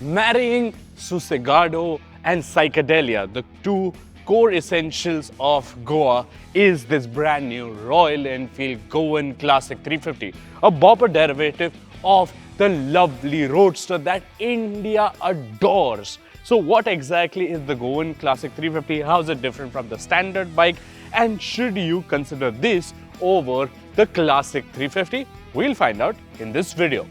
marrying Susegado and psychedelia, the two core essentials of Goa, is this brand new Royal Enfield Goan Classic 350, a bopper derivative of the lovely roadster that India adores. So what exactly is the Goan Classic 350? How is it different from the standard bike? And should you consider this over the Classic 350? We'll find out in this video.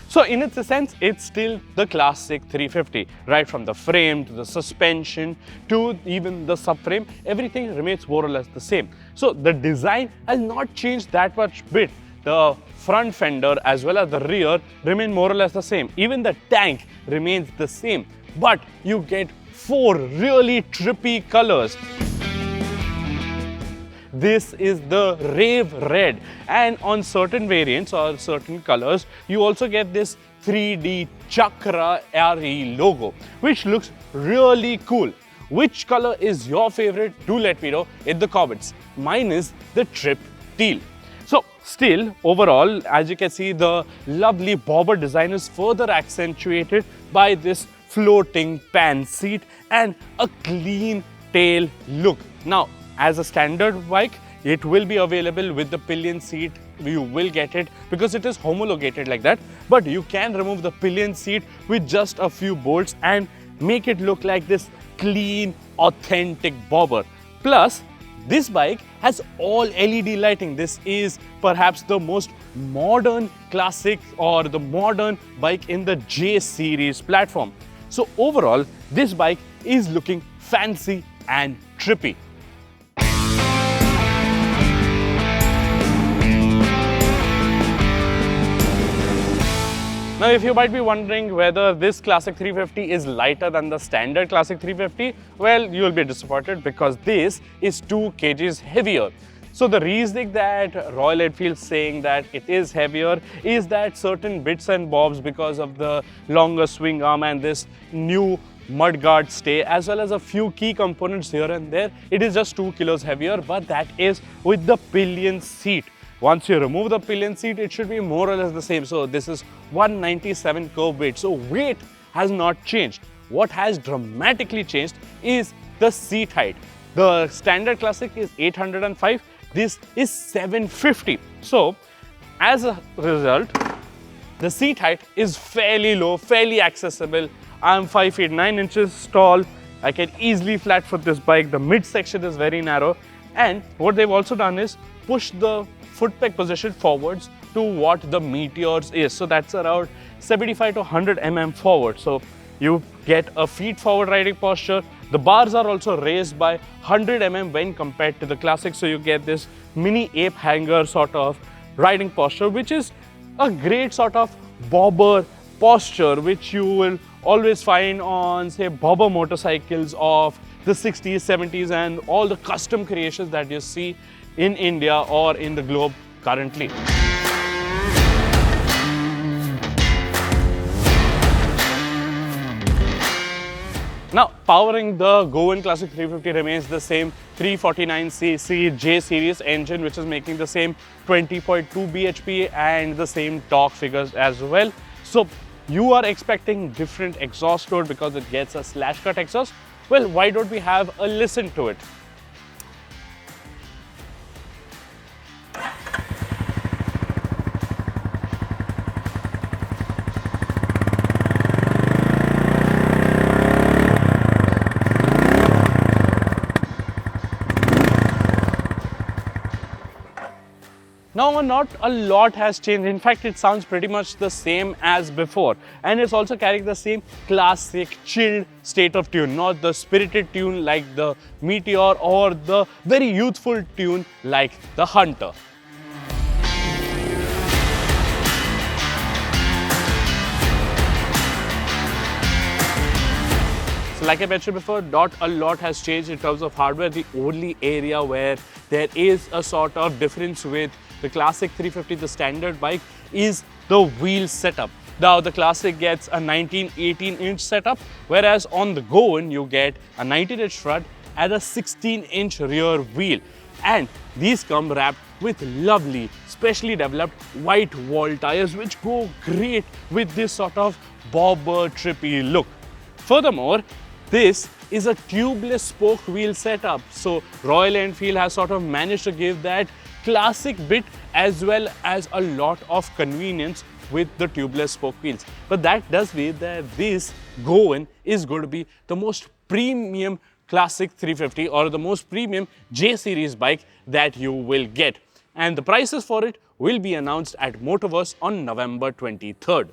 So in its essence, it's still the Classic 350, right from the frame to the suspension to even the subframe, everything remains more or less the same. So the design has not changed that much bit. The front fender as well as the rear remain more or less the same. Even the tank remains the same, but you get four really trippy colors. This is the Rave Red, and on certain variants or certain colors, you also get this 3D Chakra RE logo, which looks really cool. Which color is your favorite? Do let me know in the comments. Mine is the Trip Teal. So still, overall, as you can see, the lovely bobber design is further accentuated by this floating pan seat and a clean tail look. Now, as a standard bike, it will be available with the pillion seat. You will get it because it is homologated like that. But you can remove the pillion seat with just a few bolts and make it look like this clean, authentic bobber. Plus, this bike has all LED lighting. This is perhaps the most modern classic or the modern bike in the J series platform. So overall, this bike is looking fancy and trippy. Now, if you might be wondering whether this Classic 350 is lighter than the standard Classic 350, well, you'll be disappointed because this is 2 kgs heavier. So the reasoning that Royal Enfield is saying that it is heavier is that certain bits and bobs, because of the longer swing arm and this new mudguard stay, as well as a few key components here and there, it is just 2 kilos heavier, but that is with the pillion seat. Once you remove the pillion seat, it should be more or less the same. So this is 197 curb weight. So weight has not changed. What has dramatically changed is the seat height. The standard Classic is 805. This is 750. So as a result, the seat height is fairly low, fairly accessible. I'm 5 feet 9 inches tall. I can easily flat foot this bike. The mid section is very narrow. And what they've also done is push the foot peg position forwards to what the Meteors is. So that's around 75 to 100 mm forward. So you get a feet forward riding posture. The bars are also raised by 100 mm when compared to the Classic. So you get this mini ape hanger sort of riding posture, which is a great sort of bobber posture, which you will always find on, say, bobber motorcycles of the 60s, 70s, and all the custom creations that you see in India or in the globe currently. Now, powering the Goan Classic 350 remains the same 349cc J series engine, which is making the same 20.2 bhp and the same torque figures as well. So you are expecting different exhaust load because it gets a slash cut exhaust. Well, why don't we have a listen to it? Now, not a lot has changed. In fact, it sounds pretty much the same as before. And it's also carrying the same classic chilled state of tune, not the spirited tune like the Meteor or the very youthful tune like the Hunter. So like I mentioned before, not a lot has changed in terms of hardware. The only area where there is a sort of difference with the Classic 350, the standard bike, is the wheel setup. Now the Classic gets a 19-18-inch setup, whereas on the Goan you get a 19-inch front and a 16-inch rear wheel. And these come wrapped with lovely, specially developed white wall tires which go great with this sort of bobber trippy look. Furthermore, this is a tubeless spoke wheel setup. So Royal Enfield has sort of managed to give that classic bit as well as a lot of convenience with the tubeless spoke wheels. But that does mean that this Goan is going to be the most premium Classic 350 or the most premium J series bike that you will get. And the prices for it will be announced at Motorverse on November 23rd.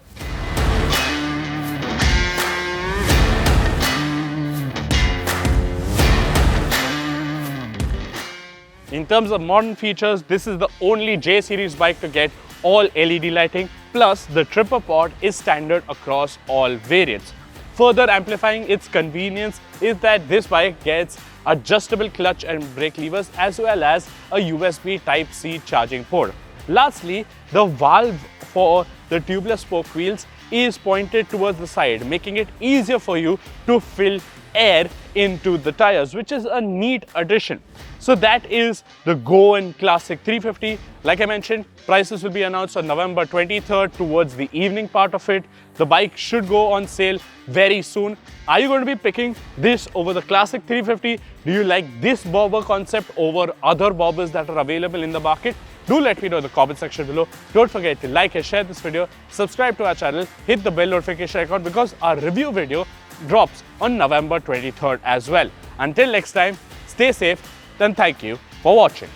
In terms of modern features, this is the only J series bike to get all LED lighting, plus the tripper pod is standard across all variants. Further amplifying its convenience is that this bike gets adjustable clutch and brake levers as well as a USB Type-C charging port. Lastly, the valve for the tubeless spoke wheels is pointed towards the side, making it easier for you to fill air into the tires, which is a neat addition. So that is the Goan Classic 350. Like I mentioned, prices will be announced on November 23rd towards the evening part of it. The bike should go on sale very soon. Are you going to be picking this over the Classic 350? Do you like this bobber concept over other bobbers that are available in the market? Do let me know in the comment section below. Don't forget to like and share this video, subscribe to our channel, hit the bell notification icon because our review video drops on November 23rd as well. Until next time, stay safe, then thank you for watching.